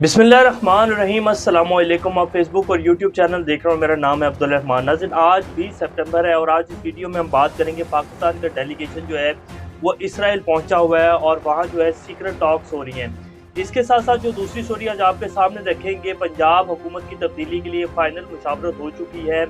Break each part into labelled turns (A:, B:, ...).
A: बिस्मिल्लाहिर्रहमानिर्रहीम। अस्सलामुअलैकुम। आप फेसबुक और यूट्यूब चैनल देख रहे हो, मेरा नाम है अब्दुल रहमान नाज़िर। आज 20 सितंबर है और आज इस वीडियो में हम बात करेंगे पाकिस्तान का डेलीगेशन जो है वो इसराइल पहुंचा हुआ है और वहां जो है सीक्रेट टॉक्स हो रही हैं। इसके साथ साथ जो दूसरी स्टोरी आज आपके सामने रखेंगे, पंजाब हुकूमत की तब्दीली के लिए फाइनल मुशावरत हो चुकी है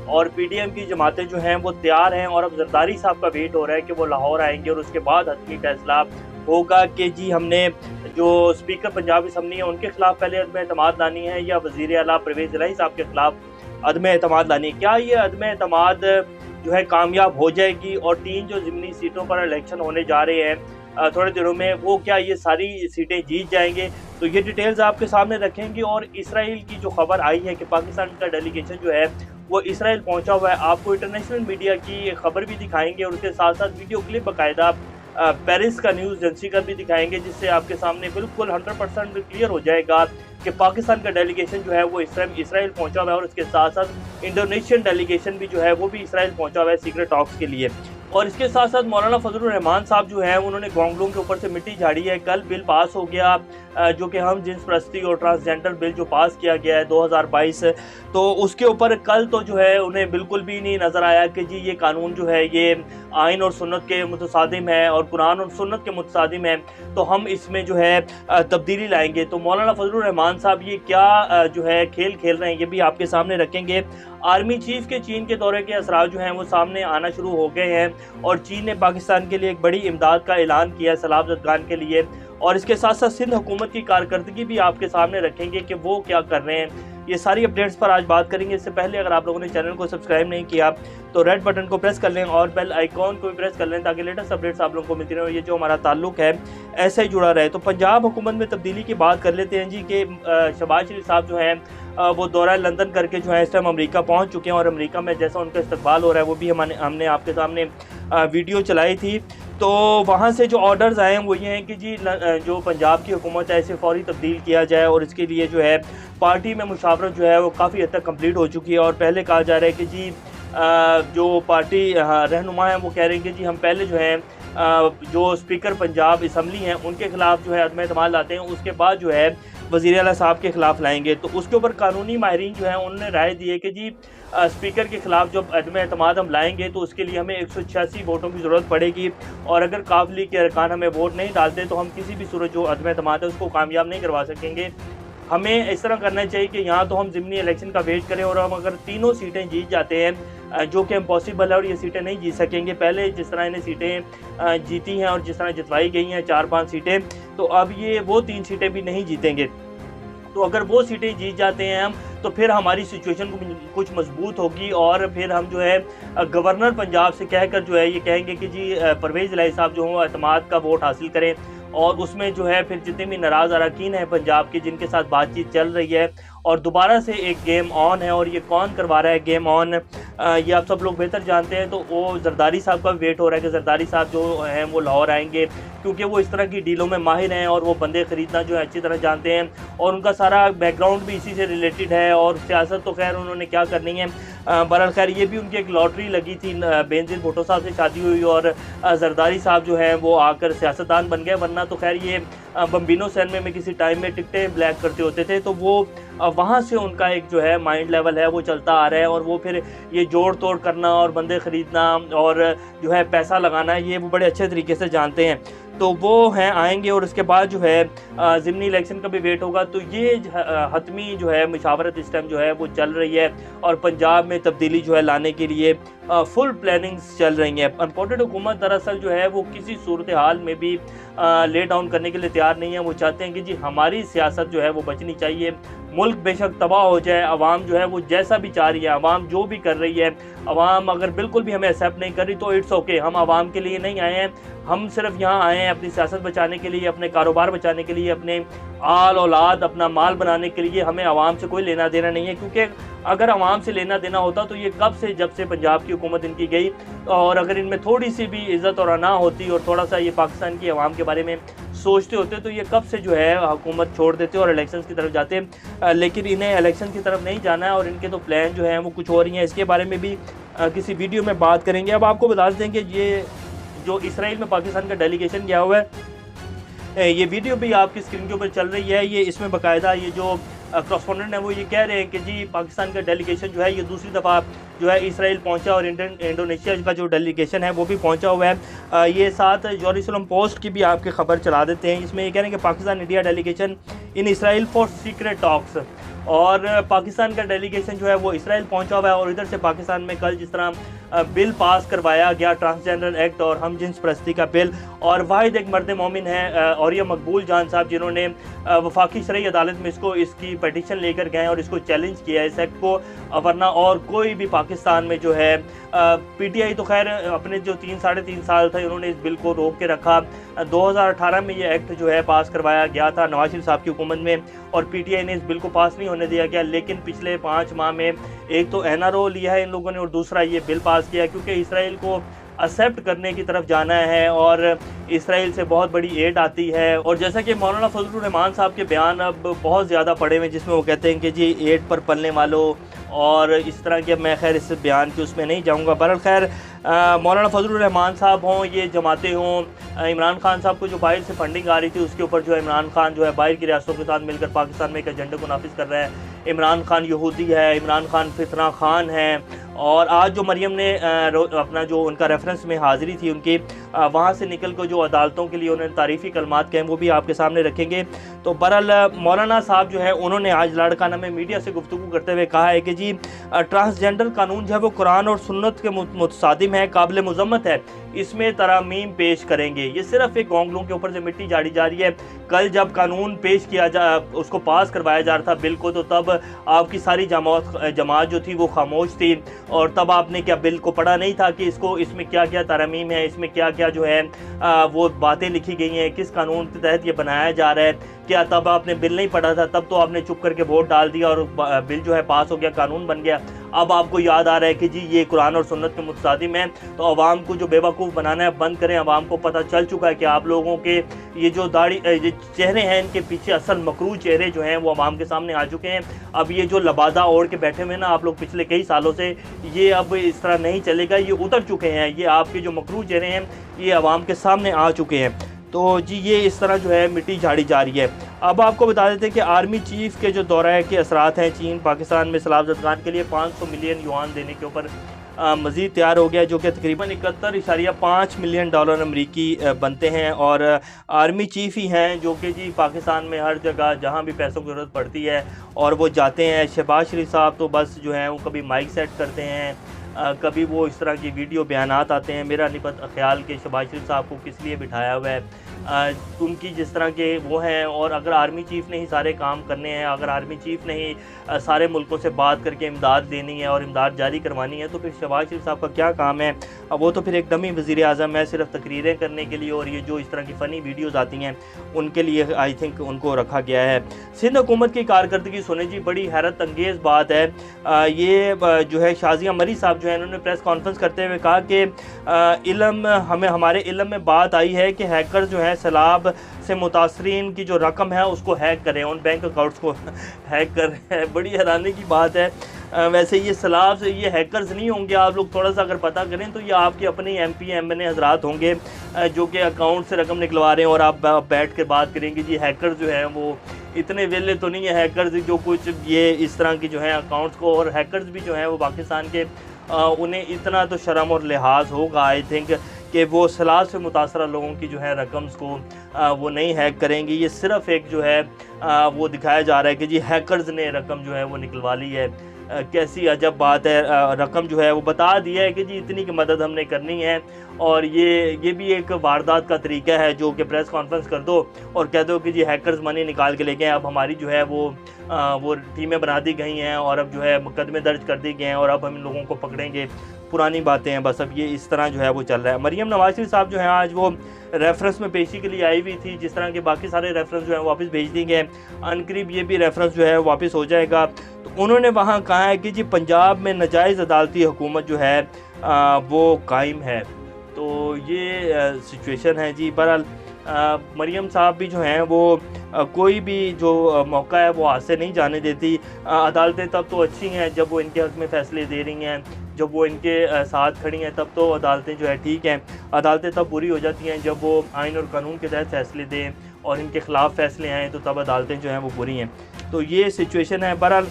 A: और पीडीएम की जमातें जो हैं वो तैयार हैं और अब जरदारी साहब का वेट हो रहा है कि वो लाहौर आएंगे और उसके बाद हतमी फैसला होगा कि जी हमने जो स्पीकर पंजाब असम्बली है उनके खिलाफ पहले अदम एतमाद लानी है या वज़ीर आला परवेज़ इलाही साहब के खिलाफ अदम एतमाद लानी है। क्या ये अदम एतमाद जो है कामयाब हो जाएगी और 3 जो ज़िमनी सीटों पर इलेक्शन होने जा रहे हैं थोड़े दिनों में, वो क्या ये सारी सीटें जीत जाएंगे? तो ये डिटेल्स आपके सामने रखेंगे। और इसराइल की जो खबर आई है कि पाकिस्तान का डेलीगेशन जो है वो इसराइल पहुंचा हुआ है, आपको इंटरनेशनल मीडिया की खबर भी दिखाएंगे और उसके साथ साथ वीडियो क्लिप बाकायदा पेरिस का न्यूज़ एजेंसी का भी दिखाएंगे, जिससे आपके सामने बिल्कुल 100% क्लियर हो जाएगा कि पाकिस्तान का डेलीगेशन जो है वो इसराइल पहुंचा हुआ है और इसके साथ साथ इंडोनेशियन डेलीगेशन भी जो है वो भी इसराइल पहुंचा हुआ है सीक्रेट टॉक्स के लिए। और इसके साथ साथ मौलाना फजलुर रहमान साहब जो हैं उन्होंने गोंगलों के ऊपर से मिट्टी झाड़ी है। कल बिल पास हो गया जो कि हम जिन्स परस्ती और ट्रांसजेंडर बिल जो पास किया गया है 2022, तो उसके ऊपर कल तो जो है उन्हें बिल्कुल भी नहीं नज़र आया कि जी ये कानून जो है ये आइन और सुन्नत के मुतसादिम है और कुरान और सुन्नत के मुतसादिम है, तो हम इसमें जो है तब्दीली लाएंगे। तो मौलाना फजलुर रहमान साहब ये क्या जो है खेल खेल रहे हैं ये भी आपके सामने रखेंगे। आर्मी चीफ के चीन के दौरे के असरार जो हैं वो सामने आना शुरू हो गए हैं और चीन ने पाकिस्तान के लिए एक बड़ी इमदाद का ऐलान किया है सलाब जदगान के लिए। और इसके साथ साथ सिंध हुकूमत की कारकर्दगी भी आपके सामने रखेंगे कि वो क्या कर रहे हैं। ये सारी अपडेट्स पर आज बात करेंगे। इससे पहले अगर आप लोगों ने चैनल को सब्सक्राइब नहीं किया तो रेड बटन को प्रेस कर लें और बेल आइकॉन को भी प्रेस कर लें ताकि लेटेस्ट अपडेट्स आप लोगों को मिलती रहे और ये जो हमारा ताल्लुक है ऐसे ही जुड़ा रहे। तो पंजाब हुकूमत में तब्दीली की बात कर लेते हैं जी कि शहबाज शरीफ साहब जो हैं वो दौरा लंदन करके जो है इस टाइम अमेरिका पहुंच चुके हैं और अमेरिका में जैसा उनका इस्तकबाल हो रहा है वो भी हमने आपके सामने वीडियो चलाई थी। तो वहाँ से जो ऑर्डर्स आए हैं वो ये हैं कि जी जो पंजाब की हुकूमत है इसे फौरी तब्दील किया जाए और इसके लिए जो है पार्टी में मुशावरत जो है वो काफ़ी हद तक कंप्लीट हो चुकी है। और पहले कहा जा रहा है कि जी जो पार्टी रहनुमा हैं वो कह रहे हैं कि जी हम पहले जो है जो स्पीकर पंजाब असम्बली हैं उनके खिलाफ जो है अदम एतमाद लाते हैं, उसके बाद जो है वज़ीर आला साहब के खिलाफ लाएंगे। तो उसके ऊपर कानूनी माहिरीन जो है उन्होंने राय दी है कि जी स्पीकर के खिलाफ जब अदम एतमाद हम लाएंगे तो उसके लिए हमें 186 वोटों की ज़रूरत पड़ेगी और अगर काबली के अरकान हमें वोट नहीं डालते तो हम किसी भी सूरत जो अदम एतमाद है उसको कामयाब नहीं करवा सकेंगे। हमें इस तरह करना चाहिए कि यहाँ तो हम ज़िमनी इलेक्शन का वेट करें और हम अगर तीनों सीटें जीत जाते हैं जो कि इम्पॉसिबल है और ये सीटें नहीं जीत सकेंगे। पहले जिस तरह इन्हें सीटें जीती हैं और जिस तरह जितवाई गई हैं 4-5 सीटें, तो अब ये वो 3 सीटें भी नहीं जीतेंगे। तो अगर वो सीटें जीत जाते हैं हम तो फिर हमारी सिचुएशन कुछ मजबूत होगी और फिर हम जो है गवर्नर पंजाब से कहकर जो है ये कहेंगे कि जी परवेज़ इलाही साहब जो हो एतमाद का वोट हासिल करें और उसमें जो है फिर जितने भी नाराज़ अरकान हैं पंजाब के जिनके साथ बातचीत चल रही है और दोबारा से एक गेम ऑन है। और ये कौन करवा रहा है गेम ऑन, ये आप सब लोग बेहतर जानते हैं। तो वो जरदारी साहब का वेट हो रहा है कि जरदारी साहब जो हैं वो लाहौर आएंगे क्योंकि वो इस तरह की डीलों में माहिर हैं और वो बंदे ख़रीदना जो है अच्छी तरह जानते हैं और उनका सारा बैकग्राउंड भी इसी से रिलेटेड है। और सियासत तो खैर उन्होंने क्या करनी है, बहरहाल खैर ये भी उनकी एक लॉटरी लगी थी, बेनज़ीर भुट्टो साहब से शादी हुई और जरदारी साहब जो है वो आकर सियासतदान बन गए, वरना तो खैर ये बम्बिनो सैन में किसी टाइम में टिकटें ब्लैक करते होते थे। तो वो वहाँ से उनका एक जो है माइंड लेवल है वो चलता आ रहा है और वो फिर ये जोड़ तोड़ करना और बंदे ख़रीदना और जो है पैसा लगाना ये वो बड़े अच्छे तरीके से जानते हैं। तो वो हैं आएंगे और उसके बाद जो है ज़िमनी इलेक्शन का भी वेट होगा। तो ये हतमी जो है मुशावरत इस टाइम जो है वो चल रही है और पंजाब में तब्दीली जो है लाने के लिए फुल प्लानिंग्स चल रही हैं। इम्पोर्टेड हुकूमत दरअसल जो है वो किसी सूरत हाल में भी ले डाउन करने के लिए तैयार नहीं है। वो चाहते हैं कि जी हमारी सियासत जो है वो बचनी चाहिए, मुल्क बेशक तबाह हो जाए, अवाम जो है वो जैसा भी चाह रही है, अवाम जो भी कर रही है, अवाम अगर बिल्कुल भी हमें एक्सेप्ट नहीं कर रही तो इट्स ओके, हम अवाम के लिए नहीं आए हैं, हम सिर्फ यहाँ आए हैं अपनी सियासत बचाने के लिए, अपने कारोबार बचाने के लिए, अपने आल औलाद अपना माल बनाने के लिए। हमें आवाम से कोई लेना देना नहीं है क्योंकि अगर आवाम से लेना देना होता तो ये कब से जब से पंजाब की हुकूमत इनकी गई और अगर इनमें थोड़ी सी भी इज़्ज़त और अना होती और थोड़ा सा ये पाकिस्तान की आवाम के बारे में सोचते होते तो ये कब से जो है हुकूमत छोड़ देते और इलेक्शंस की तरफ जाते। लेकिन इन्हें इलेक्शन की तरफ नहीं जाना है और इनके तो प्लान जो हैं वो कुछ हो रही हैं। इसके बारे में भी किसी वीडियो में बात करेंगे। अब आपको बता दें कि ये जो इसराइल में पाकिस्तान का डेलीगेशन गया हुआ है ये वीडियो भी आपकी स्क्रीन के ऊपर चल रही है, ये इसमें बाकायदा ये जो कॉरेस्पॉन्डेंट है वो ये कह रहे हैं कि जी पाकिस्तान का डेलीगेशन जो है ये दूसरी दफ़ा जो है इसराइल पहुंचा और इंडोनेशिया का जो डेलीगेशन है वो भी पहुंचा हुआ है। ये साथ जेरूसलम पोस्ट की भी आपकी खबर चला देते हैं। इसमें ये कह रहे हैं कि Pakistan India delegation in Israel for secret talks, और पाकिस्तान का डेलीगेशन जो है वो इसराइल पहुंचा हुआ है। और इधर से पाकिस्तान में कल जिस तरह बिल पास करवाया गया ट्रांसजेंडर एक्ट और हम जिन्स परस्ती का बिल, और वाहिद एक मर्द मोमिन है और ये मकबूल जान साहब जिन्होंने वफाकी शरई अदालत में इसकी पटिशन लेकर गए और इसको चैलेंज किया इस एक्ट को, वरना और कोई भी पाकिस्तान में जो है पीटीआई तो खैर अपने जो 3-3.5 साल थे उन्होंने इस बिल को रोक के रखा। 2018 में ये एक्ट जो है पास करवाया गया था नवाज शरीफ साहब की हुकूमत में और पीटीआई ने इस बिल को पास नहीं होने दिया गया, लेकिन पिछले 5 माह में एक तो एनआरओ लिया है इन लोगों ने और दूसरा ये बिल पास किया क्योंकि इसराइल को एक्सेप्ट करने की तरफ जाना है और इसराइल से बहुत बड़ी एड आती है। और जैसा कि मौलाना फजलुर रहमान साहब के बयान अब बहुत ज़्यादा पड़े हुए जिसमें वो कहते हैं कि जी एड पर पलने वालों और इस तरह के, मैं खैर इस बयान के उसमें नहीं जाऊंगा। बहरहाल खैर मौलाना फजलुर रहमान साहब हों, ये जमातें हों, इमरान खान साहब को जो बाहर से फंडिंग आ रही थी उसके ऊपर जो है इमरान खान जो है बाहर की रियासतों के साथ मिलकर पाकिस्तान में एक एजेंडे को नाफिज कर रहा है। इमरान खान यहूदी है, इमरान खान फितना खान है। और आज जो मरियम ने अपना जो उनका रेफरेंस में हाज़िरी थी उनकी, वहाँ से निकल कर जो अदालतों के लिए उन्होंने तारीफ़ी कलमात कहे वो भी आपके सामने रखेंगे। तो बहरहाल मौलाना साहब जो है उन्होंने आज लाड़काना में मीडिया से गुफ्तगू करते हुए कहा है कि जी ट्रांसजेंडर कानून जो है वो कुरान और सुन्नत के मुतसादिम है, काबिल मुज़म्मत है, इसमें तरामीम पेश करेंगे। ये सिर्फ एक गोंगलों के ऊपर से मिट्टी झाड़ी जा रही है। कल जब कानून पेश किया उसको पास करवाया जा रहा था बिल को, तो तब आपकी सारी जमात जो थी वो खामोश थी और तब आपने क्या बिल को पढ़ा नहीं था कि इसमें क्या क्या तरामीम है, इसमें क्या क्या जो है वो बातें लिखी गई हैं, किस कानून के तहत ये बनाया जा रहा है। क्या तब आपने बिल नहीं पढ़ा था? तब तो आपने चुप करके वोट डाल दिया और बिल जो है पास हो गया, कानून बन गया। अब आपको याद आ रहा है कि जी ये कुरान और सुन्नत के मुतसादिम है, तो आवाम को जो बेवकूफ़ बनाना है बंद करें। आवाम को पता चल चुका है कि आप लोगों के ये जो ये चेहरे हैं, इनके पीछे असल मकरू चेहरे जो हैं वो आवाम के सामने आ चुके हैं। अब ये जो लबादा ओढ़ के बैठे हुए ना आप लोग पिछले कई सालों से, ये अब इस तरह नहीं चलेगा, ये उतर चुके हैं। ये आपके जो मकरू चेहरे हैं ये आवाम के सामने आ चुके हैं। तो जी ये इस तरह जो है मिट्टी झाड़ी जा रही है। अब आपको बता देते हैं कि आर्मी चीफ के जो दौरे के असरात हैं, चीन पाकिस्तान में सलाब ज़दगान के लिए 500 मिलियन युआन देने के ऊपर मज़ीद तैयार हो गया, जो कि तकरीबन 71.5 मिलियन डॉलर अमरीकी बनते हैं। और आर्मी चीफ ही हैं जो कि जी पाकिस्तान में हर जगह जहां भी पैसों की ज़रूरत पड़ती है और वो जाते हैं। शहबाज शरीफ साहब तो बस जो हैं वो कभी माइक सेट करते हैं, कभी वो इस तरह की वीडियो बयानात आते हैं। मेरा नहीं पता ख्याल कि शहबाज शरीफ साहब को किस लिए बिठाया हुआ है, उनकी जिस तरह के वो हैं। और अगर आर्मी चीफ़ ने ही सारे काम करने हैं, अगर आर्मी चीफ़ ने ही सारे मुल्कों से बात करके इमदाद देनी है और इमदाद जारी करवानी है, तो फिर शहबाज शरीफ साहब का क्या काम है? वो तो फिर एक डमी वज़ीर आज़म है, सिर्फ तकरीरें करने के लिए और ये जो इस तरह की फ़नी वीडियोज़ आती हैं उनके लिए आई थिंक उनको रखा गया है। सिंध हुकूमत की कारकर्दगी सुने जी, बड़ी हैरत अंगेज़ बात है। ये जो है शाजिया मरी साहब जो है इन्होंने प्रेस कॉन्फ्रेंस करते हुए कहा कि हमारे इल्म में बात आई है कि हैकर जो है सैलाब से मुतासरीन की जो रकम है उसको हैक करें, उन बैंक अकाउंट्स को हैक कर रहे हैं। बड़ी हैरानी की बात है। वैसे ये सैलाब से ये हैकर्स नहीं होंगे, आप लोग थोड़ा सा अगर पता करें तो ये आपके अपने MP MNA हजरात होंगे जो कि अकाउंट से रकम निकलवा रहे हैं और आप बैठ कर बात करेंगे जी हैकर्स जो हैं वो इतने वेले तो नहीं है हैकर्स जो कुछ ये इस तरह की जो है अकाउंट्स को, और हैकर्स भी जो हैं वो पाकिस्तान के उन्हें इतना तो शर्म और लिहाज होगा आई थिंक कि वो सैलाब से मुतासरा लोगों की जो है रकम्स को वो नहीं हैक करेंगे। ये सिर्फ़ एक जो है वो दिखाया जा रहा है कि जी हैकर्स ने रकम जो है वो निकलवा ली है। कैसी अजब बात है। रकम जो है वो बता दिया है कि जी इतनी की मदद हमने करनी है, और ये भी एक वारदात का तरीका है जो कि प्रेस कॉन्फ्रेंस कर दो और कह दो कि जी हैकर्स मनी निकाल के ले गए, अब हमारी जो है वो टीमें बना दी गई हैं और अब जो है मुकदमे दर्ज कर दिए गए हैं और अब हम इन लोगों को पकड़ेंगे। पुरानी बातें हैं बस, अब ये इस तरह जो है वो चल रहा है। मरियम नवाज शरीफ साहब जो हैं आज वो रेफरेंस में पेशी के लिए आई हुई थी, जिस तरह के बाकी सारे रेफरेंस जो हैं वापस भेज दिए गए। अनकरीब ये भी रेफरेंस जो है वापस हो जाएगा। तो उन्होंने वहाँ कहा है कि जी पंजाब में नाजायज़ अदालती हुकूमत जो है वो कायम है। तो ये सिचुएशन है जी। बहरहाल मरियम साहब भी जो हैं वो कोई भी जो मौका है वो हाथ से नहीं जाने देती। अदालतें तब तो अच्छी हैं जब वो इनके हक़ में फ़ैसले दे रही हैं, जब वो इनके साथ खड़ी हैं तब तो अदालतें जो है ठीक हैं। अदालतें तब बुरी हो जाती हैं जब वो आइन और कानून के तहत फ़ैसले दें और इनके ख़िलाफ़ फ़ैसले आएँ तो तब अदालतें जो हैं वो बुरी हैं। तो ये सिचुएशन है। बहरहाल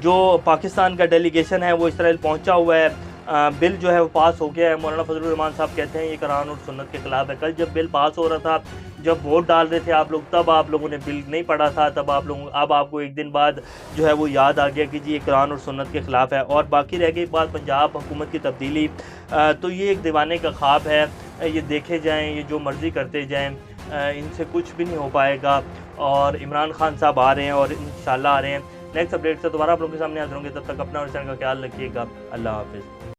A: जो पाकिस्तान का डेलीगेशन है वो इसराइल पहुंचा हुआ है। बिल जो है वो पास हो गया है। मौलाना फजलुर रहमान साहब कहते हैं ये कुरान और सुन्नत के ख़िलाफ़ है। कल जब बिल पास हो रहा था, जब वोट डाल रहे थे आप लोग, तब आप लोगों ने बिल नहीं पढ़ा था, तब अब आपको एक दिन बाद जो है वो याद आ गया कि जी ये कुरान और सुन्नत के ख़िलाफ़ है। और बाकी रह गई बात पंजाब हुकूमत की तब्दीली, तो ये एक दीवाने का ख्वाब है। ये देखे जाएँ, ये जो मर्ज़ी करते जाएँ, इनसे कुछ भी नहीं हो पाएगा। और इमरान खान साहब आ रहे हैं और इंशाल्लाह आ रहे हैं। नेक्स्ट अपडेट से दोबारा आप लोगों के सामने हाजिर होंगे। तब तक अपना और चैनल का ख्याल रखिएगा। अल्लाह हाफ़िज़।